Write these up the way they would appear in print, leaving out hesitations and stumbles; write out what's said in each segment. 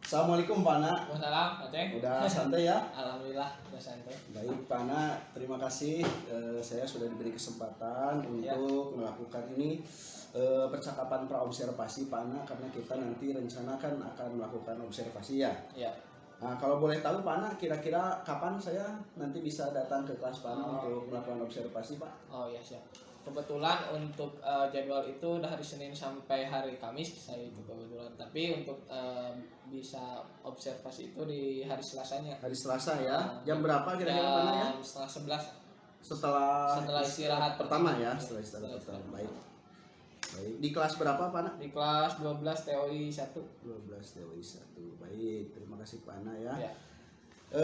Assalamualaikum Pak Ana. Waalaikumsalam, Aceh. Udah santai ya? Alhamdulillah, udah santai. Baik Pak Ana, terima kasih. Saya sudah diberi kesempatan untuk melakukan ini percakapan praobservasi Pak Ana, karena kita nanti rencanakan akan melakukan observasi ya. Ya. Nah, kalau boleh tahu Pak Ana, kira-kira kapan saya nanti bisa datang ke kelas Pak Ana untuk melakukan observasi Pak? Oh ya, siap. Kebetulan untuk jadwal itu udah hari Senin sampai hari Kamis saya itu kebetulan. Tapi untuk bisa observasi itu di hari Selasanya. Hari Selasa ya. Jam berapa kira-kira Pak Ana ya? Setengah 11. Setelah istirahat pertama ya, setelah istirahat pertama. Baik. Baik. Di kelas berapa Pak Ana? Di kelas 12 TOI 1. 12 TOI 1. Baik, terima kasih Pak Ana ya. Ya.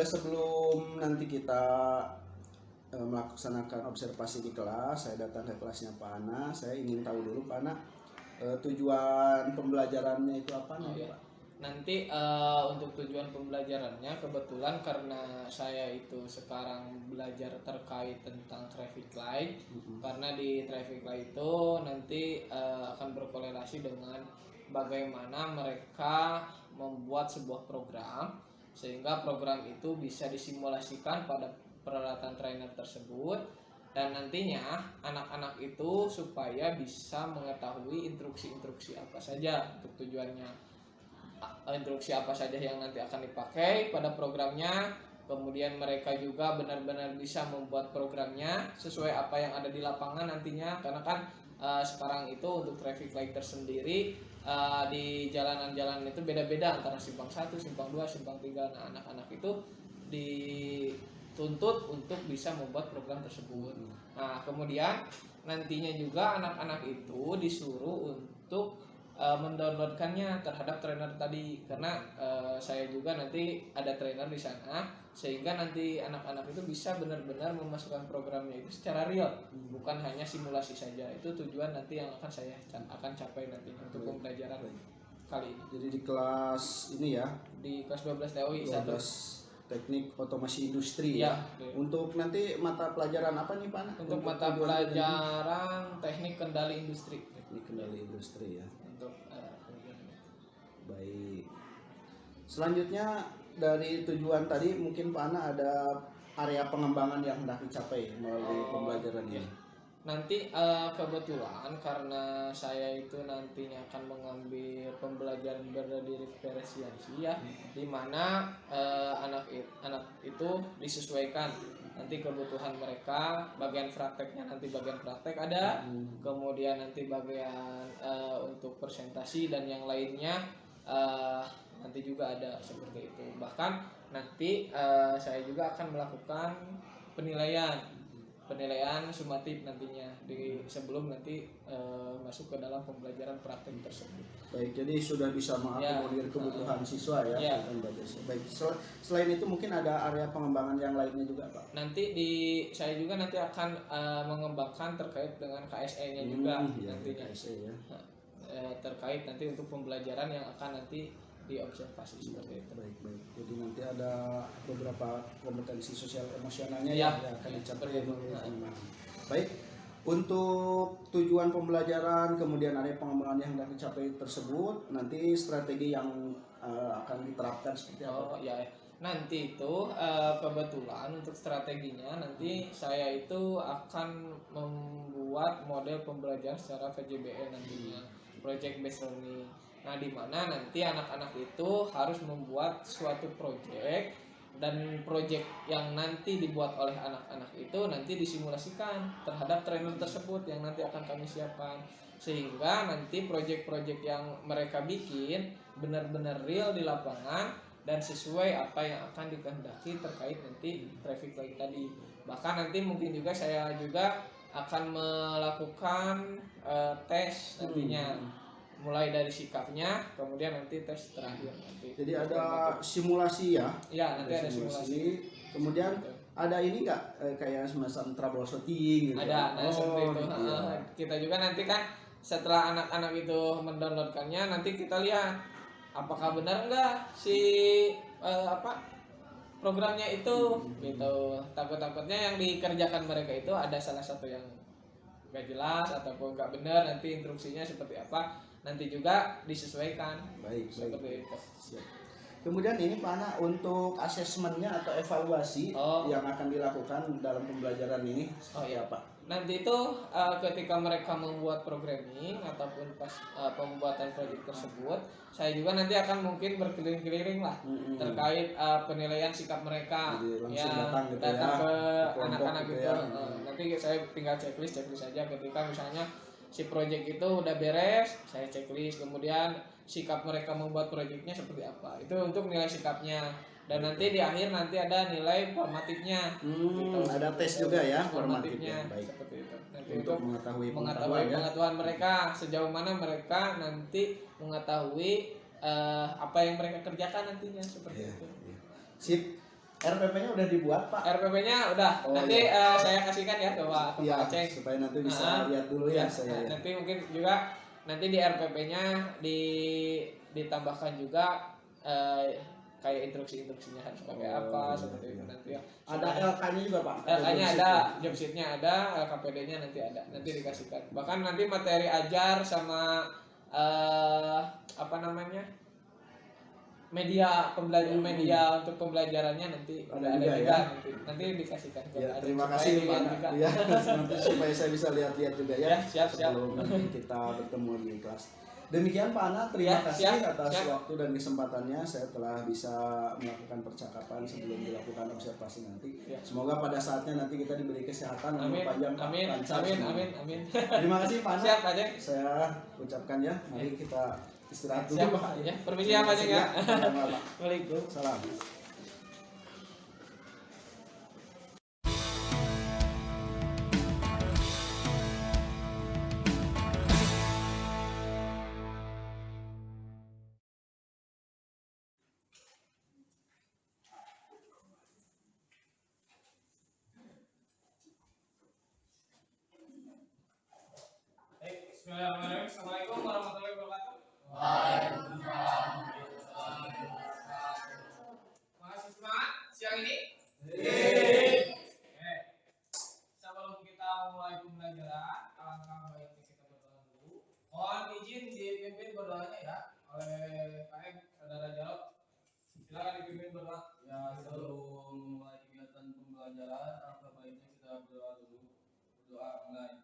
Sebelum nanti kita melaksanakan observasi di kelas, saya datang ke kelasnya Pak Ana. Saya ingin tahu dulu Pak Ana, tujuan pembelajarannya itu apa nih Pak? Nanti untuk tujuan pembelajarannya kebetulan karena saya itu sekarang belajar terkait tentang traffic light. Karena di traffic light itu nanti akan berkorelasi dengan bagaimana mereka membuat sebuah program sehingga program itu bisa disimulasikan pada peralatan trainer tersebut, dan nantinya anak-anak itu supaya bisa mengetahui instruksi-instruksi apa saja untuk tujuannya, instruksi apa saja yang nanti akan dipakai pada programnya. Kemudian mereka juga benar-benar bisa membuat programnya sesuai apa yang ada di lapangan nantinya, karena kan sekarang itu untuk traffic light tersendiri di jalanan-jalanan itu beda-beda antara simpang 1, simpang 2, simpang 3. Nah, anak-anak itu dituntut untuk bisa membuat program tersebut. Nah, kemudian nantinya juga anak-anak itu disuruh untuk mendownloadkannya terhadap trainer tadi, karena saya juga nanti ada trainer di sana, sehingga nanti anak-anak itu bisa benar-benar memasukkan programnya itu secara real, bukan hanya simulasi saja. Itu tujuan nanti yang akan saya akan capai nanti untuk pembelajaran kali ini. Jadi di kelas ini ya, Di kelas 12 TOI 1. 12 teknik otomasi industri ya. Untuk nanti mata pelajaran apa nih Pak Ana? Untuk mata pelajaran teknik kendali industri. Teknik kendali industri ya. Untuk Baik. Selanjutnya dari tujuan tadi mungkin Pak Ana ada area pengembangan yang hendak dicapai melalui pembelajaran ini. Nanti kebetulan karena saya itu nantinya akan mengambil pembelajaran berdifferensiasi ya, di mana anak itu disesuaikan nanti kebutuhan mereka. Bagian prakteknya nanti bagian praktek ada, kemudian nanti bagian untuk presentasi dan yang lainnya nanti juga ada seperti itu. Bahkan nanti saya juga akan melakukan penilaian sumatif nantinya sebelum nanti masuk ke dalam pembelajaran praktek tersebut. Baik, jadi sudah bisa mengakomodir kebutuhan siswa ya. Baik, selain itu mungkin ada area pengembangan yang lainnya juga Pak? Nanti saya juga nanti akan mengembangkan terkait dengan KSE-nya juga nantinya. KSE ya. Terkait nanti untuk pembelajaran yang akan nanti diobservasi seperti itu. Baik. Jadi nanti ada beberapa kompetensi sosial emosionalnya yang akan dicapai. Baik. Untuk tujuan pembelajaran kemudian area pengembangan yang hendak dicapai tersebut, nanti strategi yang akan diterapkan seperti apa? Nanti itu kebetulan untuk strateginya nanti saya itu akan membuat model pembelajaran secara VJBE nantinya, project based learning. Nah, di mana nanti anak-anak itu harus membuat suatu project, dan project yang nanti dibuat oleh anak-anak itu nanti disimulasikan terhadap trainer tersebut yang nanti akan kami siapkan, sehingga nanti project-project yang mereka bikin benar-benar real di lapangan dan sesuai apa yang akan dikehendaki terkait nanti traffic light tadi. Bahkan nanti mungkin juga saya juga akan melakukan tes nantinya, mulai dari sikapnya, kemudian nanti tes terakhir nanti. Jadi ada simulasi ya? Ya, nanti ada simulasi. Kemudian ada ini nggak kayak semacam troubleshooting gitu? Ada seperti itu. Gitu. Kita juga nanti kan setelah anak-anak itu mendownloadkannya, nanti kita lihat apakah benar enggak si programnya itu gitu. Takut-takutnya yang dikerjakan mereka itu ada salah satu yang nggak jelas ataupun nggak benar, nanti instruksinya seperti apa nanti juga disesuaikan. Baik. Seperti itu. Siap. Kemudian ini Pak Ana, untuk asesmennya atau evaluasi yang akan dilakukan dalam pembelajaran ini seperti apa? Nanti itu ketika mereka membuat programming ataupun pas pembuatan proyek tersebut, saya juga nanti akan mungkin berkeliling-keliling lah terkait penilaian sikap mereka. Jadi langsung Ya, datang gitu ke kelompok anak-anak gitu gitu. ya. Nanti saya tinggal checklist saja ketika misalnya si proyek itu udah beres, saya checklist, kemudian sikap mereka membuat proyeknya seperti apa. Itu untuk nilai sikapnya. Dan nanti di akhir nanti ada nilai formatifnya. Gitu. Ada tes juga ya formatifnya. Baik. Seperti itu. Nanti Untuk mengetahui pengetahuan mereka sejauh mana mereka nanti mengetahui apa yang mereka kerjakan nantinya seperti itu. Sip. RPP-nya udah dibuat Pak? RPP-nya udah. Nanti saya kasihkan ya ke Pak Aceh supaya nanti bisa lihat dulu ya saya. Nanti mungkin juga nanti di RPP-nya ditambahkan juga kayak instruksinya harus pakai apa seperti itu nanti ya. Ada LK-nya juga Pak? LK-nya ada, job sheet-nya ada, KPD-nya nanti ada, nanti dikasihkan. Bahkan nanti materi ajar sama apa namanya? Media untuk pembelajarannya nanti ada juga ya. Nanti dikasihkan. Ya, terima kasih Pak. Ya, nanti supaya saya bisa lihat-lihat juga ya. Siap. Sebelum nanti kita bertemu di kelas. Demikian Pak Ana, terima kasih atas waktu dan kesempatannya. Saya telah bisa melakukan percakapan sebelum dilakukan observasi nanti. Semoga pada saatnya nanti kita diberi kesehatan dan panjang. Amin. Terima kasih Pak Ana. Siap Pak Cek. Saya ucapkan ya, mari kita istirahat dulu Pak. Ya, permisi ya Pak Cek ya. Waalaikumsalam. Bismillahirrahmanirrahim. Assalamualaikum warahmatullahi wabarakatuh. Masih semangat siang ini? Oke. Sebelum kita mulai pembelajaran, alangkah baiknya kita berdoa dulu. Mohon izin dipimpin berdoanya ya oleh KM Saudara Jarot. Silakan dipimpin berdoa. Ya, sebelum mulai kegiatan pembelajaran, alangkah baiknya kita berdoa dulu. Berdoa mulai.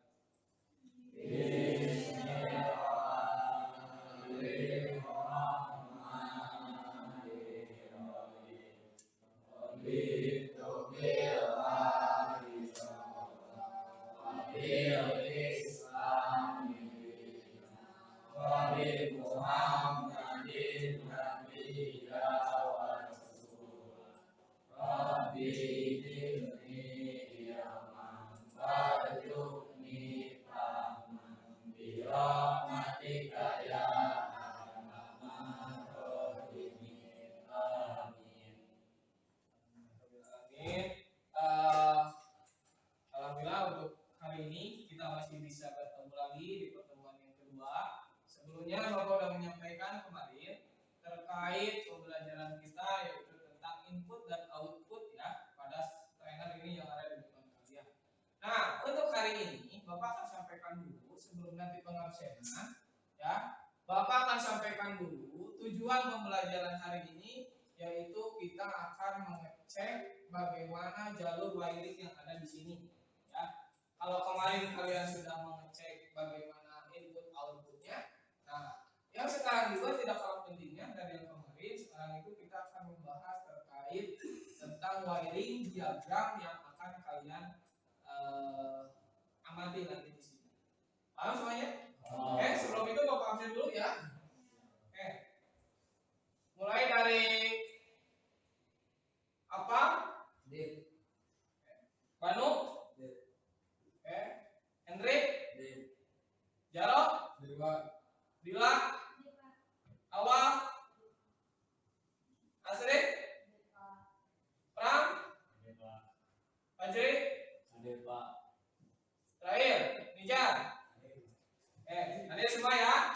Alhamdulillah untuk hari ini kita masih bisa bertemu lagi di pertemuan yang kedua. Sebelumnya Bapak sudah menyampaikan kemarin terkait pembelajaran kita yaitu tentang input dan output ya pada trainer ini yang ada di depan kalian. Nah, untuk hari ini Bapak akan sampaikan dulu sebelum nanti pengabsenan ya. Bapak akan sampaikan dulu tujuan pembelajaran hari ini yaitu kita akan mengecek bagaimana jalur wiring yang ada di sini ya. Kalau kemarin kalian sudah mengecek bagaimana input outputnya, nah yang sekarang juga tidak kalah pentingnya dari yang kemarin. Sekarang itu kita akan membahas terkait tentang wiring diagram yang akan kalian amati nanti di sini. Paham semuanya? Oke, sebelum itu Bapak absen dulu ya. Oke. Mulai dari apa? Banu? Hendrik? Jarot? Dila? Awal? Asri? Pram? Fajri? Terakhir? Nijar? Ada semua ya?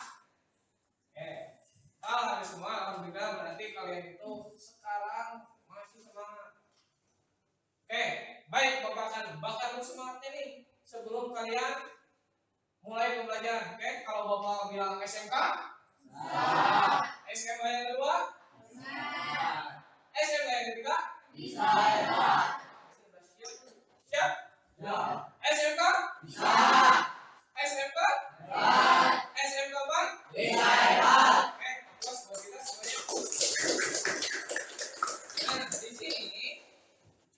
Ada semua. Alhamdulillah berarti kalian itu sekarang masih semangat. Oke, baik Bapak akan bakar semangatnya nih sebelum kalian mulai pembelajaran. Oke, kalau Bapak bilang SMK, SMK yang kedua, SMK yang ketiga? Bisa ya. Siap? Ya. SMK? Bisa. SMK? Ya. SMK Pak? Bisa ya. Oke, terus buat kita semuanya. Nah, di sini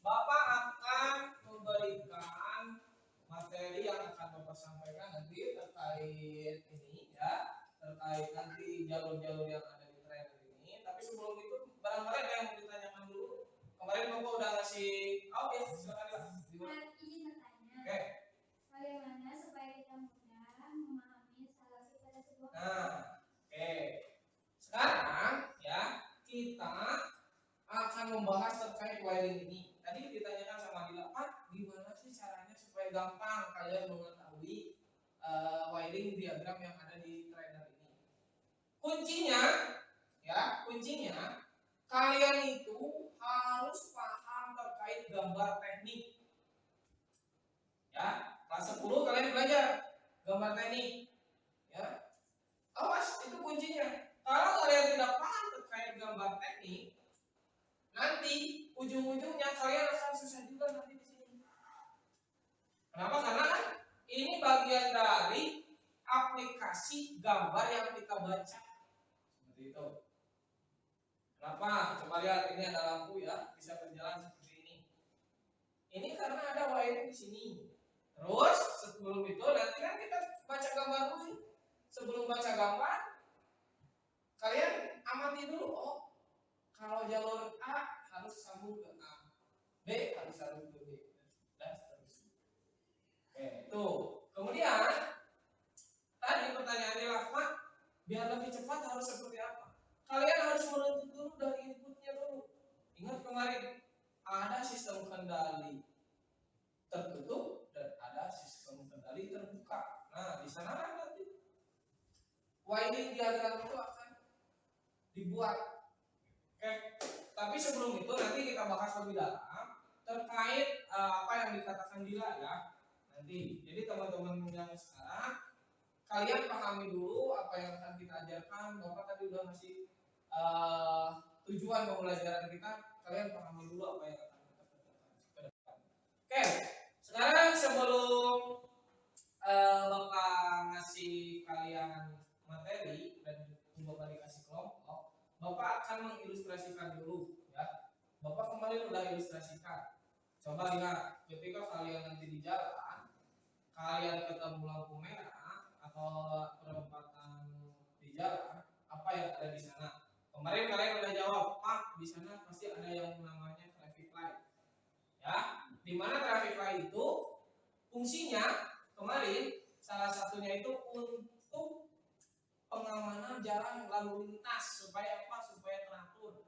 Bapak akan memberikan materi yang akan Bapak sampaikan nanti terkait ini ya, terkait nanti jalur-jalur yang ada di trainer ini. Tapi sebelum itu barangkali ada yang mau ditanyakan dulu. Kemarin Bapak udah ngasih out ya, silakan ya. Nah, izin bertanya, Oke. bagaimana supaya kita mudah memahami instalasi pada sebuah Nah, oke. Sekarang ya kita akan membahas terkait wiring ini. Tadi ditanyakan sama Dila, Pak, gimana sih caranya supaya gampang kalian mengetahui wiring diagram yang ada di trainer ini? Kuncinya, ya, kuncinya kalian itu harus paham terkait gambar teknik. Ya, kelas 10 kalian belajar gambar teknik. Ya, awas, itu kuncinya. Kalau kalian tidak paham terkait gambar teknik, nanti ujung-ujungnya kalian akan susah juga nanti di sini. Kenapa? Karena kan ini bagian dari aplikasi gambar yang kita baca. Seperti itu. Kenapa? Coba lihat, ini ada lampu ya, bisa berjalan seperti ini. Ini karena ada wiring di sini. Terus sebelum itu nanti kan kita baca gambar dulu. Sebelum baca gambar, kalian amati dulu. Oh, kalau jalur A harus sambung ke A, B harus sambung ke B, dan seterusnya. Oke, tuh. Kemudian tadi pertanyaannya Pak, biar lebih cepat harus seperti apa? Kalian harus menuntut dulu dari inputnya dulu. Ingat kemarin ada sistem kendali tertutup dan ada sistem kendali terbuka. Nah, di sana kan nanti wiring diagram itu akan dibuat. Oke, tapi sebelum itu nanti kita bahas lebih dalam terkait apa yang dikatakan Dila ya. Nanti, jadi teman-teman yang sekarang kalian pahami dulu apa yang akan kita ajarkan. Bapak tadi udah ngasih tujuan pembelajaran kita. Kalian pahami dulu apa yang akan kita kerjakan ke depan. Oke, sekarang sebelum Bapak ngasih kalian materi dan Bapak dikasih kelompok, Bapak akan mengilustrasikan dulu ya. Bapak kemarin udah ilustrasikan. Coba lihat ketika kalian nanti di jalan, kalian ketemu lampu merah atau perempatan di jalan, apa yang ada di sana? Kemarin kalian udah jawab, Pak, di sana pasti ada yang namanya traffic light. Ya, di mana traffic light itu fungsinya kemarin salah satunya itu untuk pengamanan jalan lalu lintas supaya apa? Supaya teratur.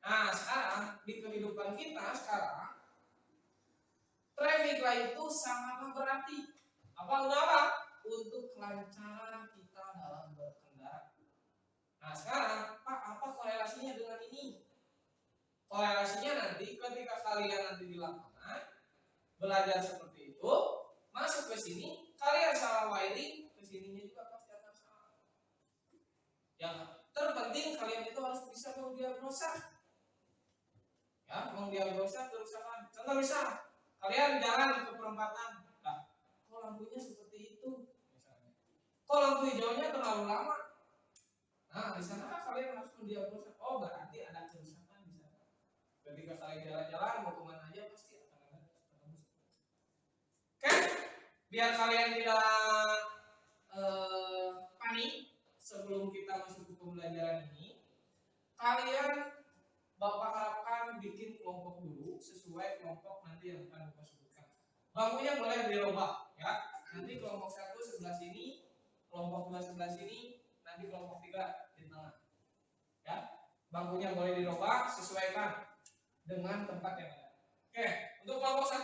Nah, sekarang di kehidupan kita sekarang traffic light itu sangatlah berarti. Apa? Untuk kelancaran kita dalam berkendara. Nah, sekarang Pak, apa korelasinya dengan ini? Korelasinya nanti ketika kalian nanti di lapangan belajar seperti itu, masuk ke sini, kalian salah wiring, ke sininya juga pasti akan salah. Yang terpenting kalian itu harus bisa mendiagnosa. Ya, mendiagnosa kerusakan. Contoh misal, kalian jalan ke perempatan, nah, kok lampunya seperti itu, misalnya. Kok lampu hijaunya terlalu lama? Nah, di sana kan kalian harus mendiagnosa. Oh, berarti ada kerusakan di sana. Ketika kalian jalan-jalan mau kemana aja pasti akan ada ketemu. Oke, biar kalian tidak panik sebelum kita masuk ke pembelajaran ini, kalian Bapak harapkan bikin kelompok dulu sesuai kelompok nanti yang akan Bapak sebutkan. Bangkunya boleh dirubah ya. Nanti kelompok 1 sebelah sini, kelompok 2 sebelah sini, nanti kelompok 3 di tengah. Ya. Bangkunya boleh dirubah, sesuaikan dengan tempat yang ada. Oke, untuk kelompok 1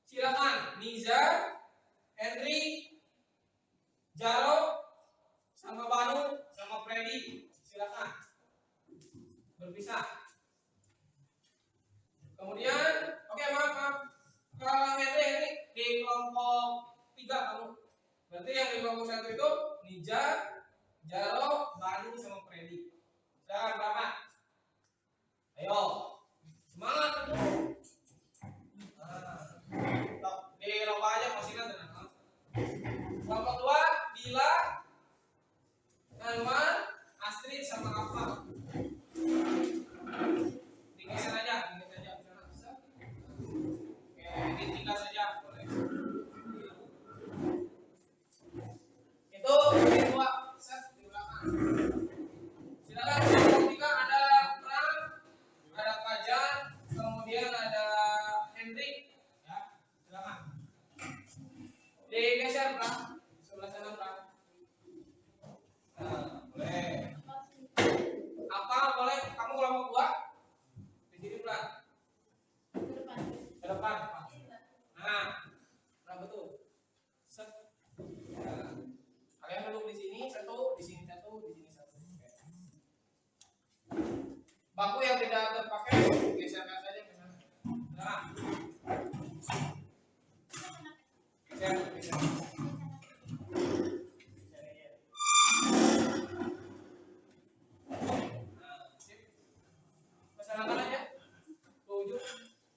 silakan Niza, Henry, Jaro, sama Banu, sama Freddy, silakan berpisah. Kemudian, oke, maaf. Kalau Henry di kelompok 3 kamu. Berarti yang di kelompok 1 itu Niza, Jaro, Banu, sama Freddy. Silakan berapa?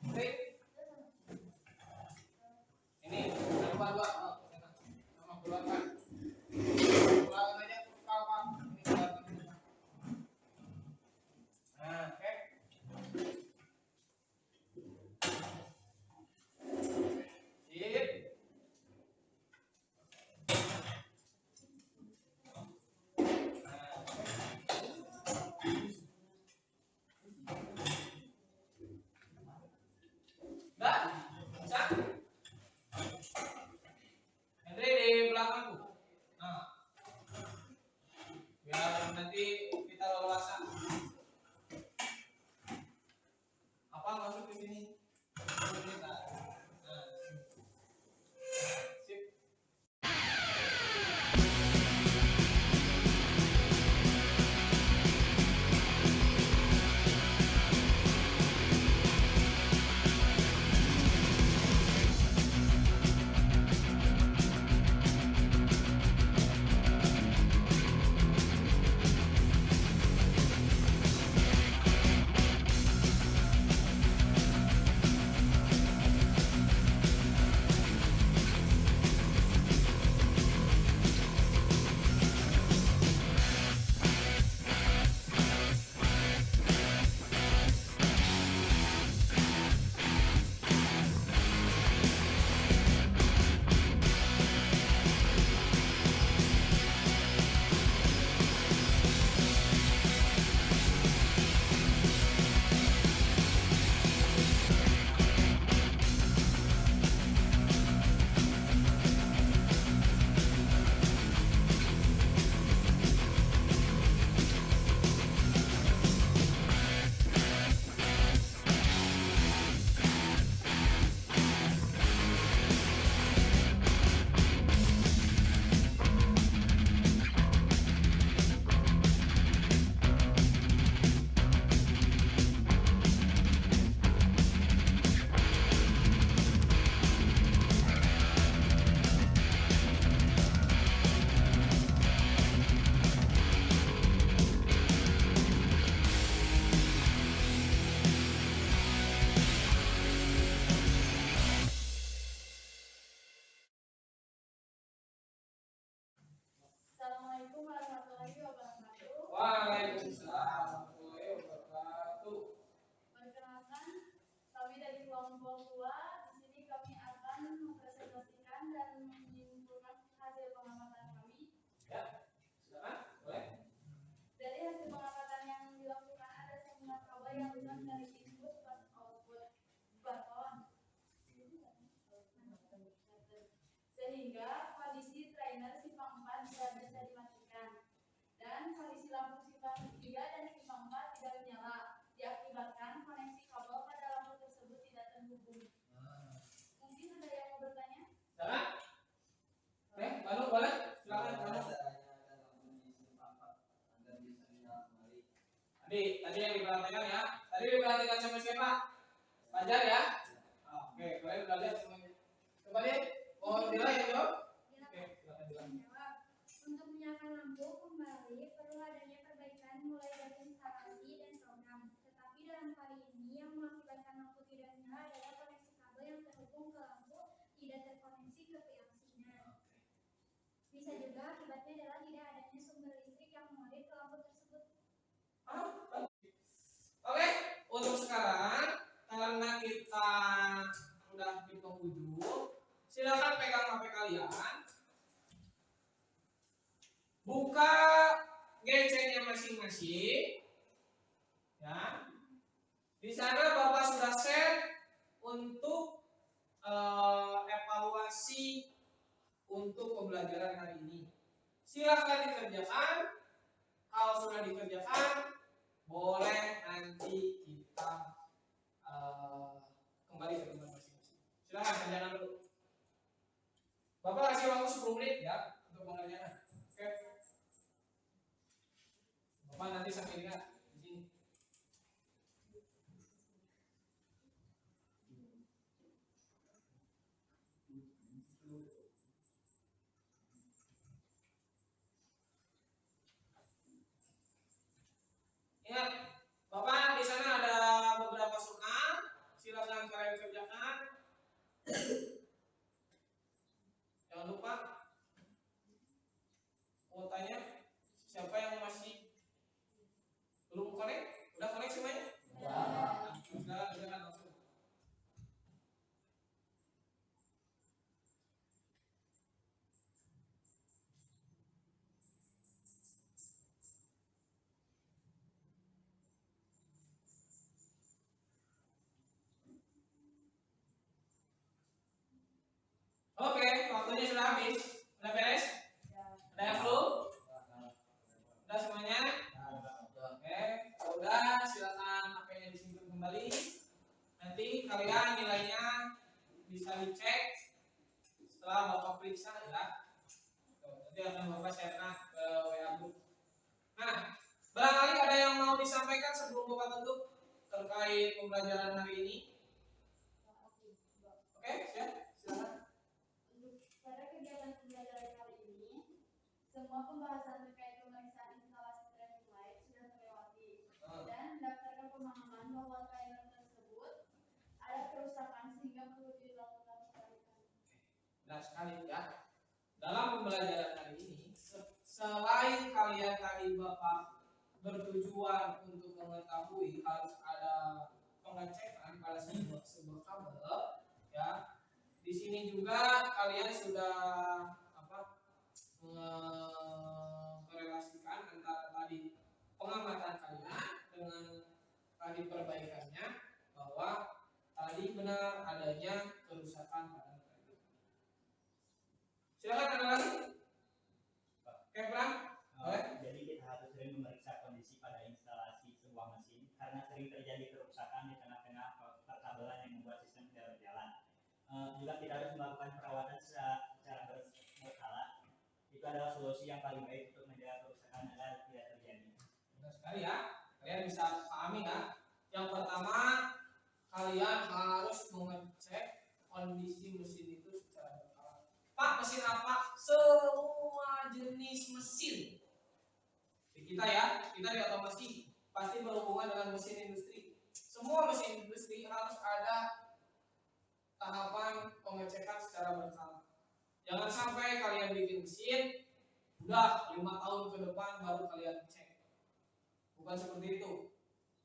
Oke. Ini nama dua. Oh, nama keluarkan. Keluarkan aja kau Pak. Ini keluarkan. Nah, oke. Sip. Dah, bisa? Henry di belakangku. Nah, biar nanti kita leluasa. Apa masuk di sini? Nah, sip. Assalamualaikum warahmatullahi wabarakatuh. Waalaikumsalam warahmatullahi wabarakatuh. Perkenalkan, kami dari kelompok 2. Di sini kami akan mempresentasikan dan menyimpulkan hasil pengamatan kami. Ya, silakan, boleh. Dari hasil pengamatan yang dilakukan ada sejumlah kabel yang bukan dari input plus output baton. Sehingga kondisi trainer simpang 4 tidak bisa dimatikan dan kondisi lampu simpang 3 dan simpang 4 tidak menyala diakibatkan koneksi kabel pada lampu tersebut tidak terhubung. Mungkin ada yang mau bertanya? Silakan. Baru boleh. Silakan kamu. Tadi yang diperhatikan ya. Tadi diperhatikan sama siapa? Fajar ya. Oke, kalian udah lihat semuanya. Coba lihat. Oh, Dila yang jawab. Oke, silakan Dila. Menjawab. Untuk menyalakan lampu kembali perlu adanya perbaikan mulai dari instalasi dan program. Tetapi dalam kali ini yang mengakibatkan lampu tidak menyala adalah koneksi kabel yang terhubung ke lampu tidak terkoneksi ke PLC-nya. Bisa juga akibatnya adalah tidak adanya sumber listrik yang mengalir ke lampu tersebut. Oke, untuk sekarang karena kita udah di penghujung, silakan pegang HP kalian, buka gadgetnya masing-masing, ya. Di sana Bapak sudah set untuk evaluasi untuk pembelajaran hari ini. Silakan dikerjakan. Kalau sudah dikerjakan, boleh nanti kita kembali ke tempat masing-masing. Silakan kerjakan dulu. Bapak kasih waktu 10 menit ya untuk pengerjaan. Oke. Bapak nanti sampai lihat di sini. Ingat, Bapak di sana ada beberapa soal. Silakan kalian Jangan lupa kuotanya. Siapa yang masih belum connect? Udah connect semuanya? Nah, silakan kerjakan langsung. Oke, waktunya sudah habis. Udah beres? Ada yang belum? Udah semuanya? Oke, udah silakan HP-nya disimpan kembali. Nanti kalian nilainya bisa dicek setelah Bapak periksa ya. Nanti akan Bapak share ke WA group. Nah, barangkali ada yang mau disampaikan sebelum Bapak tutup terkait pembelajaran hari ini? Oke, siap. Silakan. Pada kegiatan pembelajaran kali ini, semua pembahasan terkait pemeriksaan instalasi traffic light sudah terlewati dan berdasarkan pemahaman bahwa trailer tersebut ada kerusakan sehingga perlu dilakukan perbaikan. Benar sekali ya. Dalam pembelajaran hari ini, selain kalian tadi Bapak bertujuan untuk mengetahui harus ada pengecekan pada sebuah kabel, ya. Di sini juga kalian sudah merelasikan antara tadi pengamatan kalian dengan tadi perbaikannya, bahwa tadi benar adanya kerusakan pada trailer. Silakan ada lagi. Oke, Bram. Jadi kita harus sering memeriksa kondisi pada instalasi sebuah mesin karena sering terjadi kerusakan di tengah-tengah perkabelan yang membuat sistem tidak berjalan. Juga kita harus melakukan perawatan secara berkala. Itu adalah solusi yang paling baik untuk menjaga kerusakan agar tidak terjadi. Benar sekali ya. Kalian bisa pahami ya. Yang pertama, kalian harus mengecek kondisi mesin itu secara berkala. Pak, mesin apa? Semua jenis mesin. Di kita ya, kita di otomasi pasti berhubungan dengan mesin industri. Semua mesin industri harus ada tahapan pengecekan secara berkala. Jangan sampai kalian bikin mesin, udah 5 tahun ke depan baru kalian cek. Bukan seperti itu.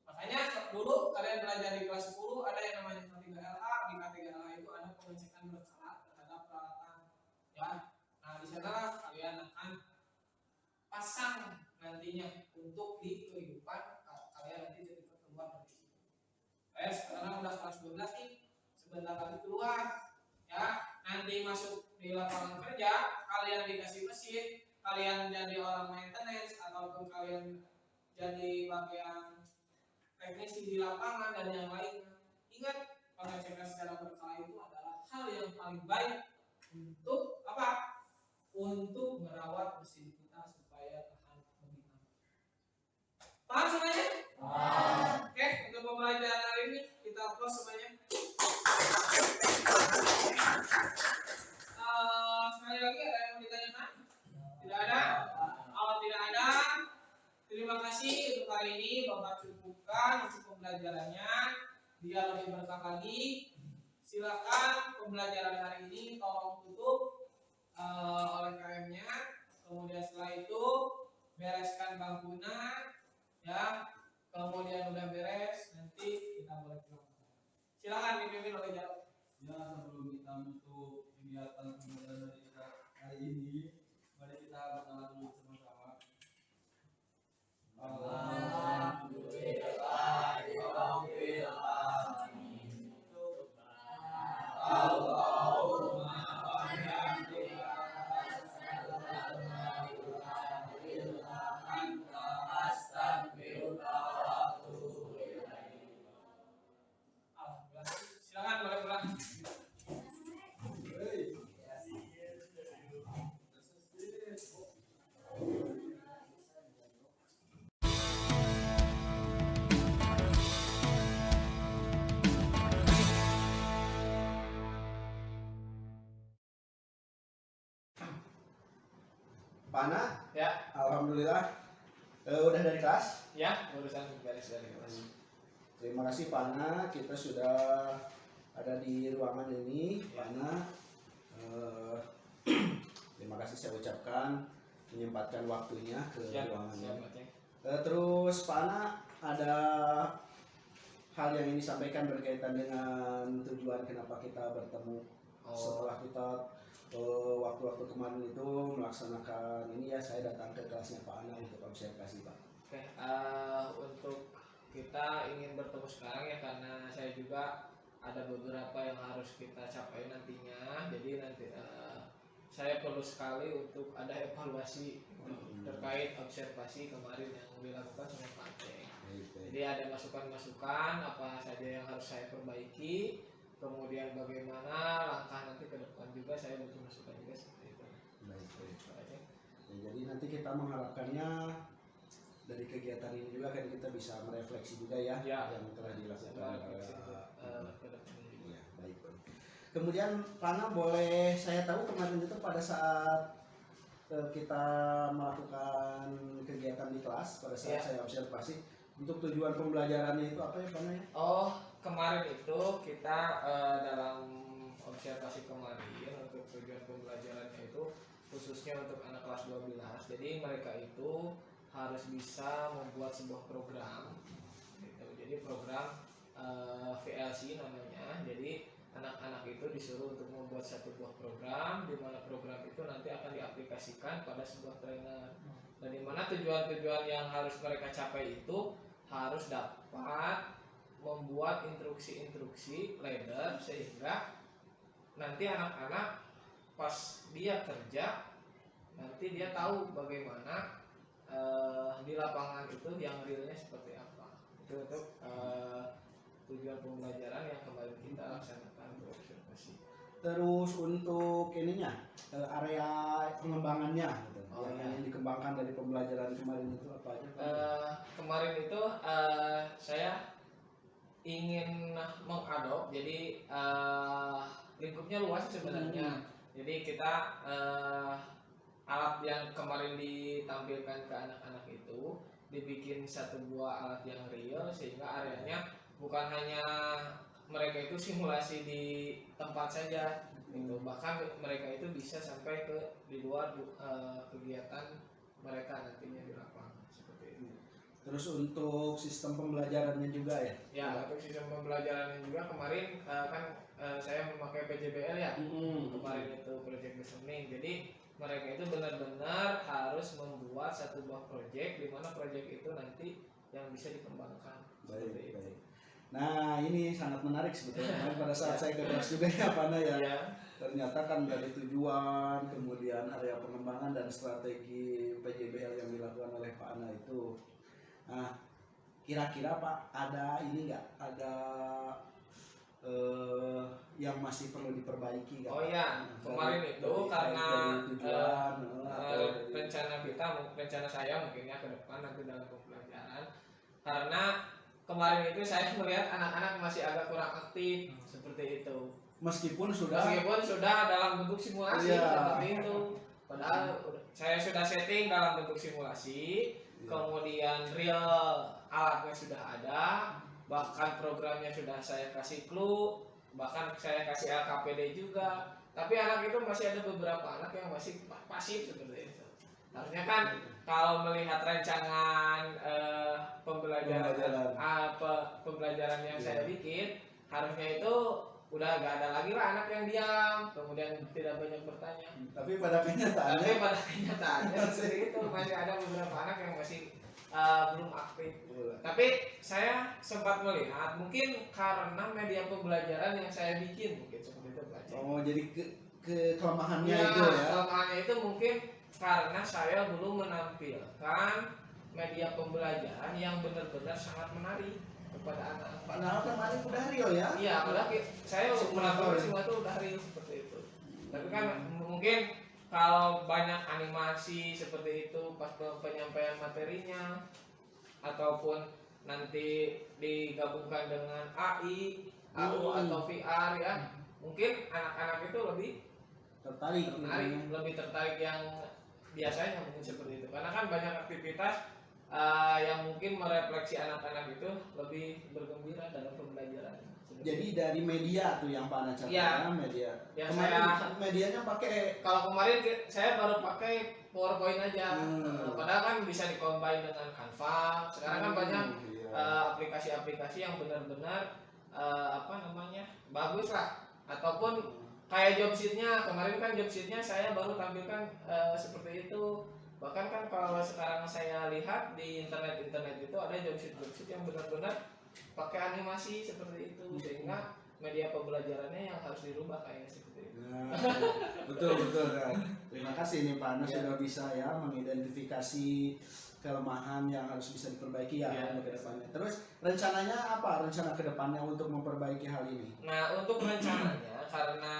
Makanya dulu kalian belajar di kelas 10 ada yang namanya K3LH. Di K3LH itu ada pengecekan berkala terhadap peralatan. Ya, nah di sana kalian akan pasang nantinya untuk di kehidupan kalian nanti ketika keluar dari situ. Sekarang udah kelas 12 nih. Sebentar lagi keluar, ya nanti masuk di lapangan kerja, kalian dikasih mesin, kalian jadi orang maintenance ataupun kalian jadi bagian teknisi di lapangan dan yang lainnya. Ingat, pengecekan secara berkala itu adalah hal yang paling baik untuk apa? Untuk merawat mesin kita supaya tahan lebih lama. Paham semuanya? Oke, untuk pembelajaran hari ini kita close semuanya. Sekali lagi ada yang mau ditanyakan? Tidak ada? Kalau tidak ada, terima kasih untuk hari ini Bapak cukupkan untuk pembelajarannya. Biar lebih berkah lagi, silakan pembelajaran hari ini tolong tutup oleh KM-nya. Kemudian setelah itu bereskan bangkunya, ya. Kemudian udah beres, nanti kita boleh pulang. Silakan dipimpin oleh Jarod. Ya, sebelum kita menutup kegiatan pembelajaran dari kita hari ini, mari kita berdoa dulu sama-sama. Alhamdulillahirabbil alamin. Silakan boleh pulang. Pana, Ya, alhamdulillah udah dari kelas. ya, urusan beres dari kelas. Terima kasih Pana, kita sudah ada di ruangan ini, Pak Ana. Terima kasih saya ucapkan menyempatkan waktunya ke ruangan ini. Terus Pak Ana, ada hal yang ingin disampaikan berkaitan dengan tujuan kenapa kita bertemu setelah kita waktu-waktu kemarin itu melaksanakan ini ya, saya datang ke kelasnya Pak Ana untuk observasi Pak. Oke, untuk kita ingin bertemu sekarang ya karena saya juga ada beberapa yang harus kita capai nantinya. Jadi nanti saya perlu sekali untuk ada evaluasi terkait observasi kemarin yang dilakukan sama Pak Aceh. Jadi ada masukan-masukan apa saja yang harus saya perbaiki, kemudian bagaimana langkah nanti ke depan juga saya butuh masukan juga seperti itu. Baik. Ya, jadi nanti kita mengharapkannya dari kegiatan ini juga kan kita bisa merefleksi juga ya, yang telah dilakukan. Ya, baik. Kemudian Pak Ana, boleh saya tahu kemarin itu pada saat kita melakukan kegiatan di kelas, pada saat saya observasi, untuk tujuan pembelajarannya itu apa ya Pak Ana ya? Oh, kemarin itu kita dalam observasi kemarin untuk tujuan pembelajarannya itu khususnya untuk anak kelas 12. Jadi mereka itu harus bisa membuat sebuah program gitu. Jadi program VLC namanya. Jadi anak-anak itu disuruh untuk membuat satu buah program, di mana program itu nanti akan diaplikasikan pada sebuah trainer. Dan di mana tujuan-tujuan yang harus mereka capai itu harus dapat membuat instruksi-instruksi leader sehingga nanti anak-anak pas dia kerja nanti dia tahu bagaimana di lapangan itu yang realnya seperti apa. Itu untuk tujuan pembelajaran yang kemarin kita laksanakan untuk observasi. Terus untuk ininya area pengembangannya gitu. Yang dikembangkan dari pembelajaran kemarin itu apa aja? Kemarin itu saya ingin mengadop, jadi lingkupnya luas sebenarnya. Jadi kita alat yang kemarin ditampilkan ke anak-anak itu dibikin satu buah alat yang real sehingga areanya bukan hanya mereka itu simulasi di tempat saja gitu, bahkan mereka itu bisa sampai ke di luar kegiatan mereka nantinya di lapangan seperti itu. Terus untuk sistem pembelajarannya juga ya? Ya, untuk sistem pembelajarannya juga kemarin kan saya memakai PJBL ya. Kemarin itu project listening. Jadi mereka itu benar-benar harus membuat satu buah project di mana project itu nanti yang bisa dikembangkan. Baik. Nah, ini sangat menarik sebetulnya. Pada saat saya ke kelas juga ya Pak Ana ya. Ternyata kan dari tujuan, kemudian area pengembangan dan strategi PJBL yang dilakukan oleh Pak Ana itu. Nah, kira-kira Pak ada ini nggak? Ada yang masih perlu diperbaiki nggak? Oh iya, kemarin itu karena rencana saya mungkin ya ke depan nanti dalam pembelajaran, karena kemarin itu saya melihat anak-anak masih agak kurang aktif seperti itu. Meskipun sudah dalam bentuk simulasi seperti itu. Padahal saya sudah setting dalam bentuk simulasi, kemudian real alatnya sudah ada, bahkan programnya sudah saya kasih clue, bahkan saya kasih LKPD juga. Tapi anak itu masih ada beberapa anak yang masih pasif seperti itu. Harusnya kan kalau melihat rancangan pembelajaran yang saya bikin, harusnya itu udah gak ada lagi lah anak yang diam, kemudian tidak banyak bertanya. Tapi pada kenyataannya seperti itu, masih ada beberapa anak yang masih belum aktif. Tapi saya sempat melihat mungkin karena media pembelajaran yang saya bikin mungkin seperti itu Pak. Oh, jadi kelemahannya itu ya. Kelemahannya itu mungkin karena saya belum menampilkan media pembelajaran yang benar-benar sangat menarik kepada anak-anak. Padahal kemarin udah real ya? Iya, padahal saya menampilkan semua itu udah real seperti itu. Tapi kan mungkin kalau banyak animasi seperti itu pas penyampaian materinya ataupun nanti digabungkan dengan AI, AU atau VR ya, mungkin anak-anak itu lebih tertarik yang biasanya mungkin seperti itu. Karena kan banyak aktivitas yang mungkin merefleksi anak-anak itu lebih bergembira dalam pembelajaran. Jadi dari media tuh yang Pak Ana catat Iya. media. Ya, Kemarin saya- medianya pakai Kalau kemarin saya baru pakai PowerPoint aja. Padahal kan bisa di-combine dengan Canva. Sekarang kan banyak iya. aplikasi-aplikasi yang benar-benar bagus lah. Ataupun kayak job sheet-nya, kemarin kan job sheet-nya saya baru tampilkan seperti itu. Bahkan kan kalau sekarang saya lihat di internet itu ada job sheet yang benar-benar pakai animasi seperti itu, sehingga media pembelajarannya yang harus dirubah kayak seperti itu. Nah, betul. Nah, terima kasih nih Pak Ana Ya. sudah bisa ya mengidentifikasi kelemahan yang harus bisa diperbaiki ya, Ya. untuk ke depannya. Terus rencananya apa? Rencana ke depannya untuk memperbaiki hal ini? Nah, untuk rencananya karena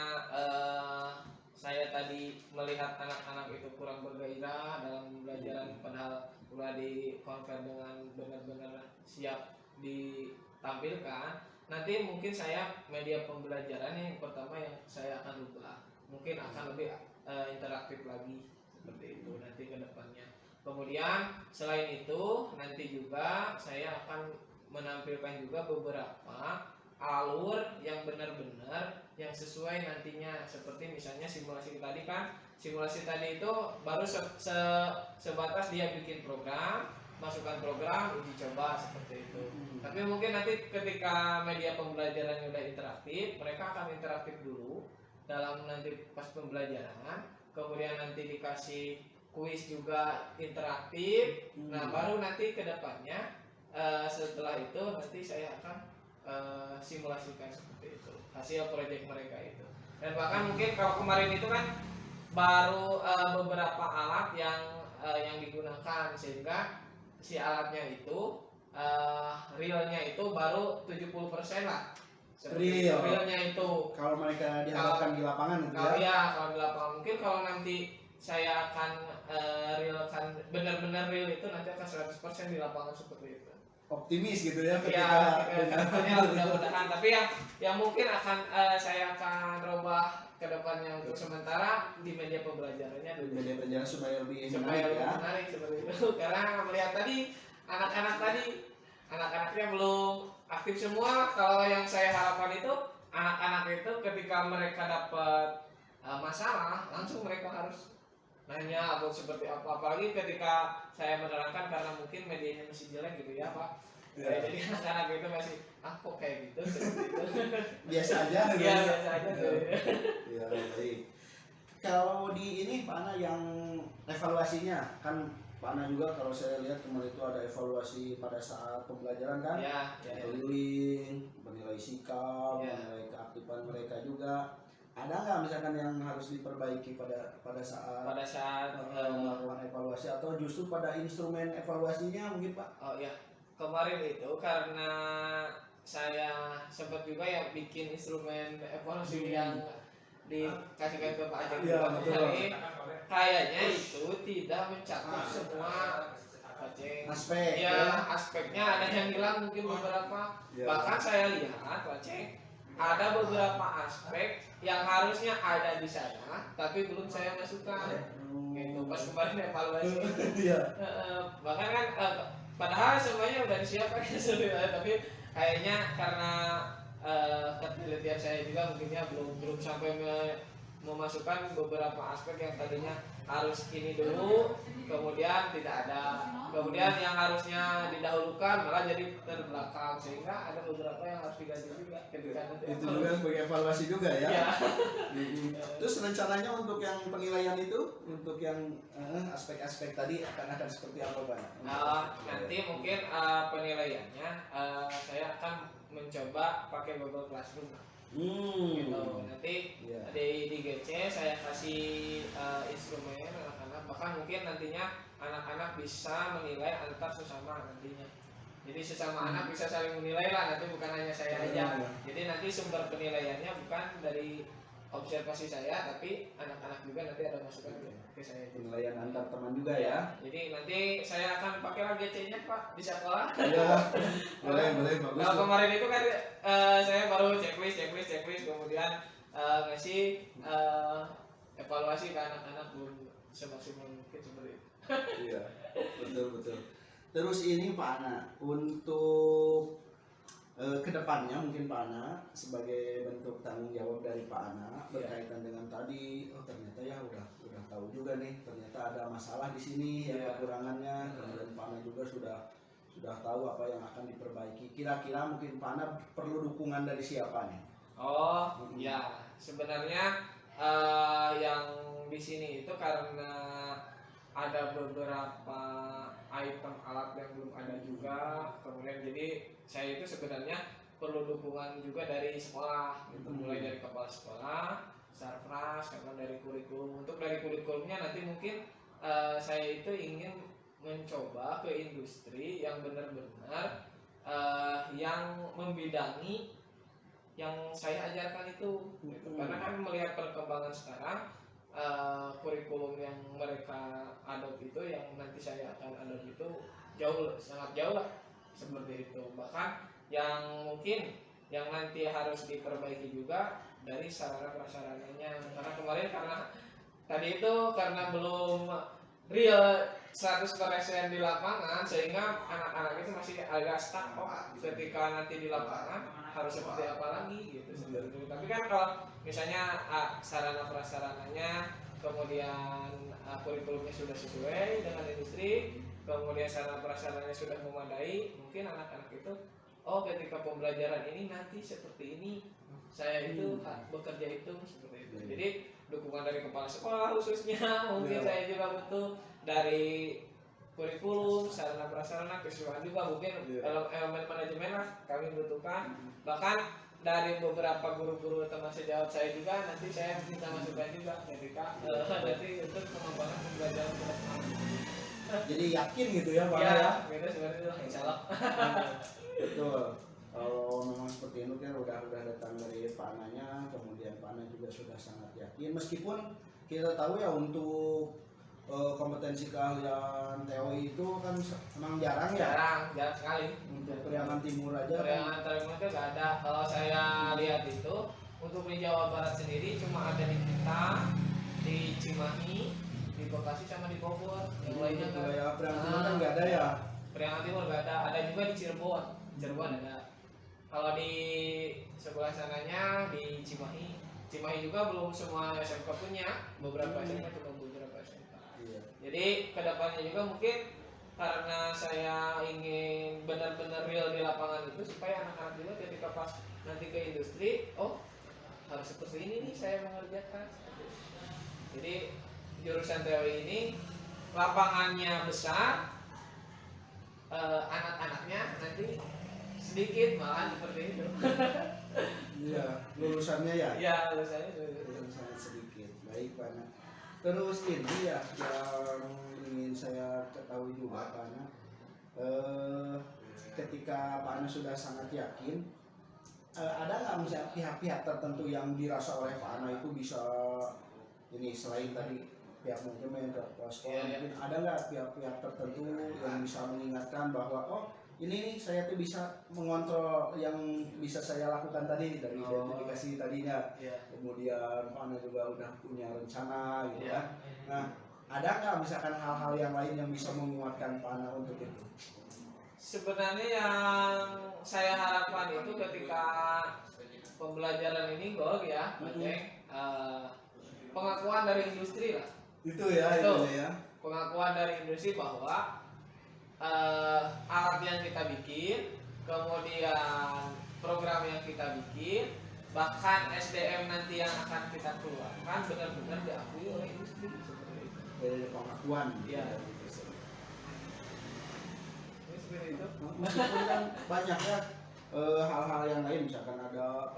saya tadi melihat anak-anak itu kurang bergairah dalam pembelajaran, padahal udah di-convert dengan benar-benar siap ditampilkan. Nanti mungkin saya media pembelajaran yang pertama yang saya akan rubah, mungkin akan lebih interaktif lagi seperti itu nanti ke depannya. Kemudian selain itu nanti juga saya akan menampilkan juga beberapa alur yang benar-benar yang sesuai nantinya, seperti misalnya simulasi tadi kan. Simulasi tadi itu baru sebatas dia bikin program, masukkan program, uji coba seperti itu. Tapi mungkin nanti ketika media pembelajarannya udah interaktif, mereka akan interaktif dulu dalam nanti pas pembelajaran, kemudian nanti dikasih kuis juga interaktif. Nah, baru nanti ke depannya setelah itu nanti saya akan simulasikan seperti itu hasil proyek mereka itu. Dan bahkan mungkin kalau kemarin itu kan baru beberapa alat yang digunakan, sehingga si alatnya itu realnya itu baru 70% lah. Realnya itu. Kalau mereka dihadapkan di lapangan gitu Kalau ya. kalau di lapangan, mungkin kalau nanti saya akan realkan benar-benar real itu nanti akan 100% di lapangan seperti itu. Optimis gitu ya Ya, kedepannya mudah-mudahan. Tapi yang mungkin akan saya akan robah kedepannya untuk sementara di media pembelajarannya dulu. media penjara supaya lebih Supaya menarik lebih ya. menarik seperti itu. Karena melihat tadi anak-anaknya belum aktif semua. Kalau yang saya harapkan itu anak-anak itu ketika mereka dapat masalah langsung mereka harus nanya atau seperti apa, apalagi ketika saya menerangkan karena mungkin medianya masih jelek gitu ya Pak. Ya. Jadi anak-anak itu masih kok kayak gitu seperti itu. Biasa aja gitu Iya ya. biasa aja tuh. Ya, baik. Kalau di ini Pak Ana yang evaluasinya kan Pak Ana juga kalau saya lihat kemarin itu ada evaluasi pada saat pembelajaran kan, Ya. keliling, menilai sikap, Ya. menilai keaktifan mereka juga. Ada nggak misalkan yang harus diperbaiki pada saat melakukan evaluasi atau justru pada instrumen evaluasinya mungkin Pak? Oh ya, kemarin itu karena saya sempat juga ya bikin instrumen evaluasi yang dikasihkan ke Pak Ajeng Iya, juga betul. kemarin. Kayaknya itu tidak mencakup semua Aceh. Aspek Ya, aspeknya ada yang hilang mungkin beberapa. Ya. Bahkan saya lihat Aceh ada beberapa aspek yang harusnya ada di sana tapi belum saya masukkan. Gitu pas kemarin evaluasi. Iya. Bahkan kan padahal semuanya udah disiapkan tapi kayaknya karena penelitian saya juga mungkinnya belum sampai memasukkan beberapa aspek yang tadinya harus ini dulu, kemudian tidak ada, kemudian yang harusnya didahulukan malah jadi terbelakang, sehingga ada beberapa yang harus diganti juga ketika nanti Itu juga sebagai evaluasi juga ya. ya. Terus rencananya untuk yang penilaian itu, untuk yang aspek-aspek tadi akan seperti apa Pak? Nanti mungkin penilaiannya saya akan mencoba pakai Google Classroom gitu. Nanti Iya. di GC saya kasih instrumen anak-anak, bahkan mungkin nantinya anak-anak bisa menilai antar sesama nantinya. Jadi sesama anak bisa saling menilai lah, nanti bukan hanya saya aja. Jadi nanti sumber penilaiannya bukan dari observasi saya, tapi anak-anak juga nanti ada masukan ke saya. Penilaian antar teman juga ya. Jadi nanti saya akan pakai GC-nya Pak di sekolah. Iya. boleh bagus. Nah, kemarin itu kan saya baru checklist kemudian ngasih evaluasi ke anak-anak belum semaksimal mungkin seperti itu. Iya. Betul. Terus ini Pak Ana untuk kedepannya mungkin Pak Ana sebagai bentuk tanggung jawab dari Pak Ana berkaitan dengan tadi, ternyata ya udah tahu juga nih, ternyata ada masalah di sini ya, kekurangannya, kemudian Pak Ana juga sudah tahu apa yang akan diperbaiki. Kira-kira mungkin Pak Ana perlu dukungan dari siapa nih? Oh ya, sebenarnya yang di sini itu karena ada beberapa item alat yang belum ada juga, kemudian jadi saya itu sebenarnya perlu dukungan juga dari sekolah, gitu. Mulai dari kepala sekolah, sarpras, karena dari kurikulum. Untuk dari kurikulumnya nanti mungkin saya itu ingin mencoba ke industri yang benar-benar yang membidangi yang saya ajarkan itu, gitu. Karena kan melihat perkembangan sekarang kurikulum yang mereka adopt itu, yang nanti saya akan adopt itu sangat jauh lah seperti itu. Bahkan yang mungkin yang nanti harus diperbaiki juga dari sarana prasarananya, karena kemarin tadi itu karena belum real 100% di lapangan, sehingga anak-anak itu masih agak stuck. Ketika nanti di lapangan harus seperti apa lagi gitu. Tapi kan kalau misalnya sarana prasarananya, kemudian kurikulumnya sudah sesuai dengan industri, kemudian sarana prasarananya sudah memadai, mungkin anak-anak itu ketika pembelajaran ini nanti seperti ini, saya itu bekerja itu seperti itu. Jadi dukungan dari kepala sekolah khususnya, mungkin saya juga butuh dari kurikulum, sarana prasarana, keseluruhan juga mungkin elemen manajemen lah kami butuhkan. Bahkan dari beberapa guru-guru teman sejawat saya juga nanti saya minta masukan juga ketika nanti untuk pengembangan pembelajaran ke depan. Jadi yakin gitu ya Pak? Ya, gitu seperti itu, insyaallah. Betul. Kalau memang seperti itu kan udah datang dari Pak Ananya, kemudian Pak Ana juga sudah sangat yakin. Meskipun kita tahu ya untuk kompetensi keahlian TOI itu kan memang jarang ya. Jarang sekali. Untuk Priangan Timur aja. Priangan Timur itu nggak ada. Kalau saya lihat itu untuk di Jawa Barat sendiri cuma ada di kita, di Cimahi, di Bekasi sama di Bogor. Yang lainnya nggak ya. Priangan Timur kan nggak ada ya. Priangan Timur nggak ada. Ada juga di Cirebon. Cirebon ada. Kalau di sebelah sananya di Cimahi juga belum semua SMK punya, beberapa SMK cuma beberapa SMK. Iya. Jadi kedepannya juga mungkin karena saya ingin benar-benar real di lapangan itu, supaya anak-anak juga ketika pas nanti ke industri, harus seperti ini nih saya mengerjakan. Jadi jurusan TOI ini lapangannya besar, anak-anaknya nanti sedikit, malah seperti itu. Iya, lulusannya ya. Ya, lulusannya sangat sedikit. Baik Pak Ana. Terus ini ya yang ingin saya ketahui juga Pak Ana, ketika Pak Ana sudah sangat yakin, ada nggak misalnya pihak-pihak tertentu yang dirasa oleh Pak Ana itu bisa ini, selain tadi pihak manajemen, kepala sekolah, mungkin ada nggak pihak-pihak tertentu yang bisa mengingatkan bahwa ini nih saya tuh bisa mengontrol yang bisa saya lakukan tadi dari identifikasi tadinya. Kemudian Pak Ana juga udah punya rencana gitu kan. Nah, ada nggak misalkan hal-hal yang lain yang bisa menguatkan Pak Ana untuk itu? Sebenarnya yang saya harapkan itu ketika pembelajaran ini pengakuan dari industri lah. Itu ya, itu ya. Pengakuan dari industri bahwa alat yang kita bikin, kemudian program yang kita bikin, bahkan SDM nanti yang akan kita keluarkan benar-benar diakui oleh industri seperti itu. Dari pengakuan. Iya. Ini seperti itu. Meskipun kan banyak ya hal-hal yang lain, misalkan ada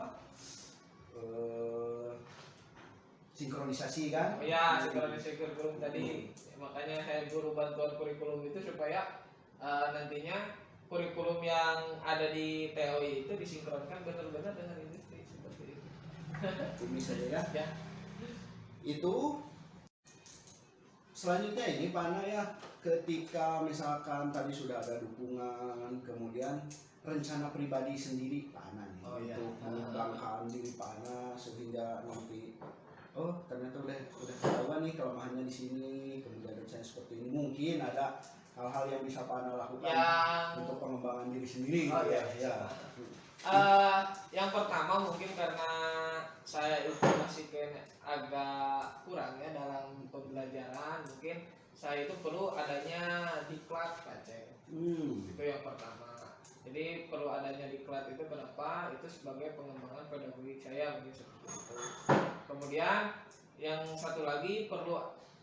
sinkronisasi kan? Sinkronisasi kurikulum tadi. Makanya saya guru bantuan kurikulum itu supaya nantinya kurikulum yang ada di TOI itu disinkronkan benar-benar dengan industri seperti itu. Ini saja ya. Ya. Itu selanjutnya ini Pak Ana ya, ketika misalkan tadi sudah ada dukungan, kemudian rencana pribadi sendiri Pak Ana nih untuk mengembangkan diri Pak Ana sehingga nanti ternyata udah ketahuan nih kelemahannya di sini, kemudian rencana seperti ini, mungkin ada hal-hal yang bisa Pak Ana lakukan untuk pengembangan diri sendiri. Yang pertama mungkin karena saya itu masih agak kurang ya dalam pembelajaran, mungkin saya itu perlu adanya diklat Pak Ceng. Itu yang pertama. Jadi perlu adanya diklat itu kenapa? Itu sebagai pengembangan pedagogik saya mungkin seperti itu. Kemudian yang satu lagi perlu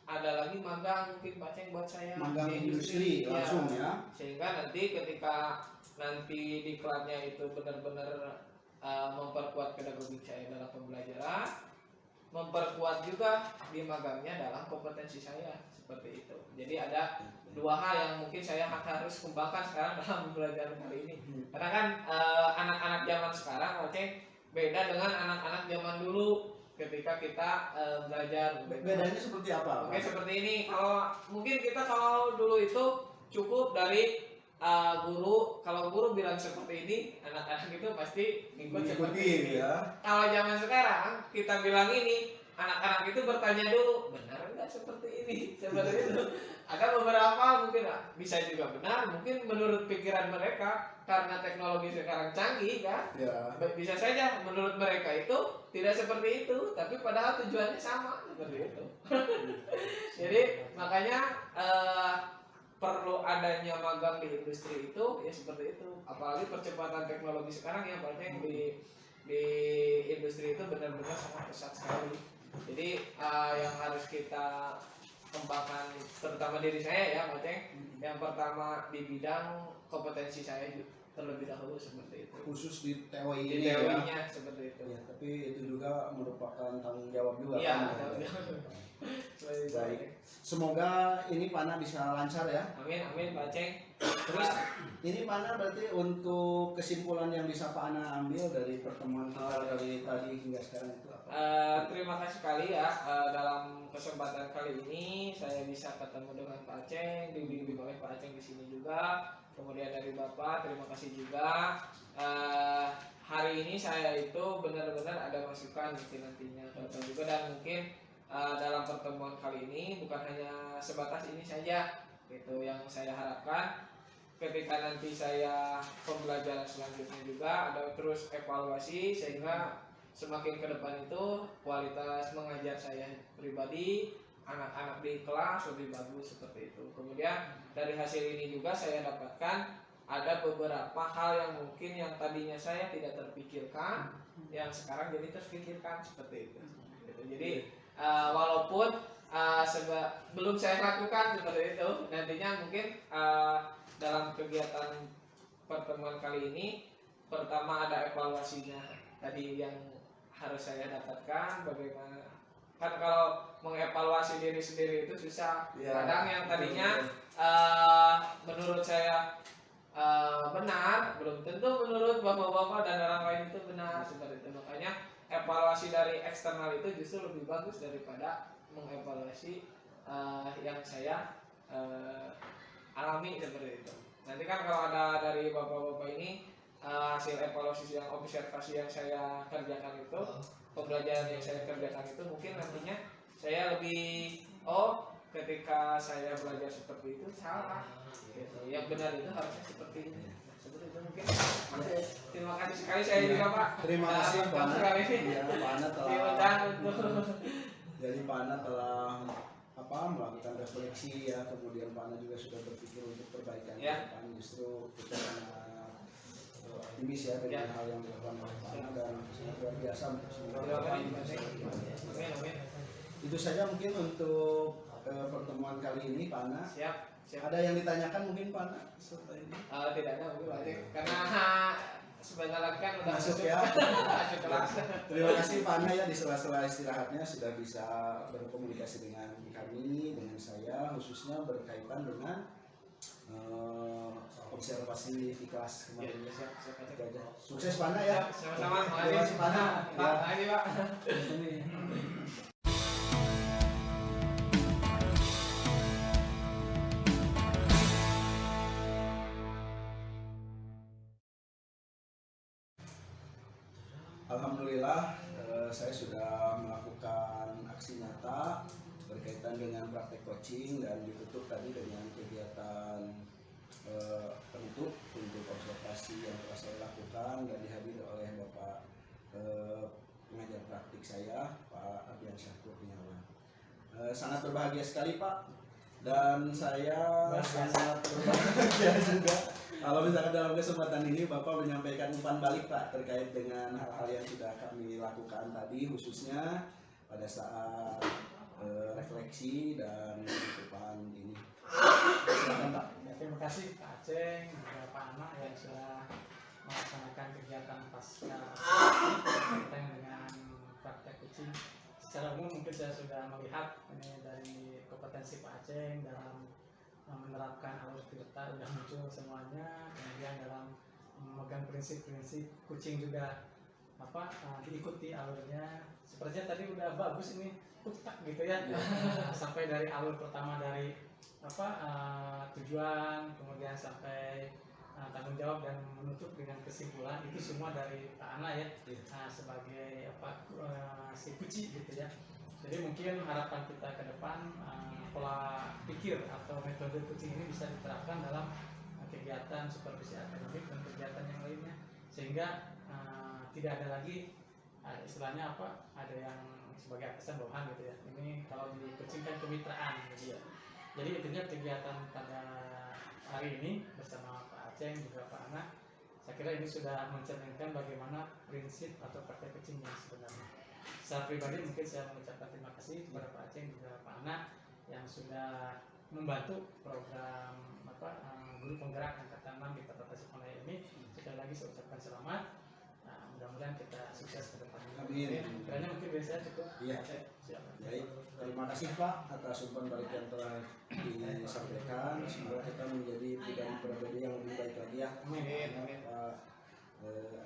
ada lagi magang mungkin Pak Ceng buat saya magang di industri langsung ya. Sehingga nanti ketika nanti diklatnya itu benar-benar memperkuat pedagogik saya dalam pembelajaran, memperkuat juga di magangnya dalam kompetensi saya seperti itu. Jadi ada dua hal yang mungkin saya harus kembangkan sekarang dalam pembelajaran kali ini. Karena kan anak-anak zaman sekarang oke beda dengan anak-anak zaman dulu ketika kita belajar. Bedanya seperti apa? Oke seperti ini. Kalau mungkin kita kalau dulu itu cukup dari guru, kalau guru bilang seperti ini, anak-anak itu pasti ikut seperti ini. Ya. Kalau zaman sekarang kita bilang ini, anak-anak itu bertanya dulu, benar nggak seperti ini, seperti itu. Ada beberapa mungkin bisa juga benar, mungkin menurut pikiran mereka karena teknologi sekarang canggih kan, Ya. bisa saja menurut mereka itu tidak seperti itu, tapi padahal tujuannya sama seperti itu. Jadi makanya perlu adanya magang di industri itu ya seperti itu, apalagi percepatan teknologi sekarang ya banyak di industri itu benar-benar sangat pesat sekali. Jadi yang harus kita kembangkan terutama diri saya ya Maceng, yang pertama di bidang kompetensi saya terlebih dahulu seperti itu, Khusus di TWI di ini ya. teorinya seperti itu. Ya, tapi itu juga merupakan tanggung jawab juga Iya, kan. baik. Semoga ini Pana bisa lancar ya. Amin amin Pak Ceng. Terus ini Pana berarti untuk kesimpulan yang bisa Pana ambil dari pertemuan kita dari tadi hingga sekarang itu apa? Terima kasih sekali ya dalam kesempatan kali ini saya bisa ketemu dengan Pak Aceng, dibimbing oleh Pak Aceng di sini juga. Kemudian dari Bapak terima kasih juga. Hari ini saya itu benar-benar ada masukan nantinya Bapak juga, dan mungkin dalam pertemuan kali ini bukan hanya sebatas ini saja gitu yang saya harapkan. Ketika nanti saya pembelajaran selanjutnya juga ada terus evaluasi sehingga semakin ke depan itu kualitas mengajar saya pribadi, anak-anak di kelas lebih bagus seperti itu. Kemudian dari hasil ini juga saya dapatkan ada beberapa hal yang mungkin yang tadinya saya tidak terpikirkan yang sekarang jadi terpikirkan seperti itu. Jadi walaupun belum saya lakukan seperti itu, nantinya mungkin dalam kegiatan pertemuan kali ini pertama ada evaluasinya tadi yang harus saya dapatkan bagaimana, kan kalau mengevaluasi diri sendiri itu susah ya, kadang yang tadinya menurut saya benar belum tentu menurut bapak-bapak dan orang lain itu benar seperti itu. Makanya evaluasi dari eksternal itu justru lebih bagus daripada mengevaluasi yang saya alami seperti itu. Nanti kan kalau ada dari bapak-bapak ini hasil evaluasi yang observasi yang saya kerjakan itu, pembelajaran yang saya kerjakan itu mungkin nantinya saya lebih ketika saya belajar seperti itu salah gitu. Yang benar itu harusnya seperti ini. Seperti itu mungkin. Terima kasih sekali saya juga Pak. Terima kasih Pak Ana. Ya, Pak Ana telah jadi Pak Ana telah melakukan refleksi ya, kemudian Pak Ana juga sudah berpikir untuk perbaikan ya. Pak Ana, justru kita sangat optimis ya dengan hal yang dilakukan oleh Pak Ana dan sangat luar biasa untuk semua. Itu saja mungkin untuk pertemuan kali ini Pak Ana. Siap. Ada yang ditanyakan mungkin Pak Ana setelah ini? Tidak ada mungkin Pak, karena sebentar lagi kan udah masuk ya. masuk kelas. Terima kasih Pak Ana ya, di sela-sela istirahatnya sudah bisa berkomunikasi dengan kami, dengan saya khususnya berkaitan dengan observasi di kelas kemarin. Ya, siap. Sukses Pak Ana ya. Sama-sama. Terima kasih Pak Ana. Pak, makasih Pak. Alhamdulillah saya sudah melakukan aksi nyata berkaitan dengan praktek coaching dan ditutup tadi dengan kegiatan penutup untuk observasi yang telah saya lakukan dan dihadiri oleh Bapak pengajar praktik saya, Pak Ardian Syahkur Kurniawan. Sangat berbahagia sekali Pak, dan saya sangat berbahagia juga kalau misalkan dalam kesempatan ini Bapak menyampaikan umpan balik Pak terkait dengan hal-hal yang sudah kami lakukan tadi, khususnya pada saat refleksi dan penutupan ini. Silakan Pak. Ya, terima kasih Pak Aceh dan Pak Anak yang sudah melaksanakan kegiatan pasca terkait dengan praktek kucing. Secara umum mungkin saya sudah melihat ini dari kompetensi Pak Aceh dalam menerapkan alur tirta sudah muncul semuanya, kemudian dalam memegang prinsip-prinsip kucing juga diikuti alurnya. Sepertinya tadi udah bagus ini tuktak gitu ya. Sampai dari alur pertama dari tujuan, kemudian sampai tanggung jawab dan menutup dengan kesimpulan, itu semua dari Pak Ana ya, sebagai si kuci gitu ya. Jadi mungkin harapan kita ke depan pola pikir atau metode kucing ini bisa diterapkan dalam kegiatan supervisi akademik dan kegiatan yang lainnya, sehingga tidak ada lagi istilahnya ada yang sebagai atasan bawahan gitu ya. Ini kalau di kucing kan kemitraan gitu ya. Jadi intinya kegiatan pada hari ini bersama Pak Aceh juga Pak Ana, saya kira ini sudah mencerminkan bagaimana prinsip atau praktek kucing yang sebenarnya. Secara pribadi mungkin saya mengucapkan terima kasih kepada Pak Aceh juga Pak Ana yang sudah membantu program guru penggerak angkatan 6 di Kota Tasikmalaya ini. Sekali lagi saya ucapkan selamat. Mudah-mudahan kita sukses ke depan. Amin. Kiranya mungkin biasanya cukup. Iya. Siap. Baik, terima kasih Pak atas umpan balik yang telah disampaikan. Semoga kita menjadi pribadi yang lebih baik lagi ya. Amin. Pak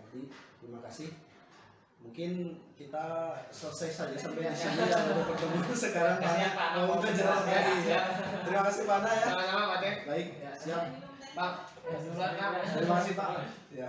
Ardi, terima kasih. Mungkin kita selesai saja sampai di sini ya, udah bertemu sekarang Pak. Mau jelas lagi ya. Terima kasih Pak Ana ya. Sama-sama Pak Aceh. Baik, siap. Pak, duluan ya. Terima kasih Pak. Ya.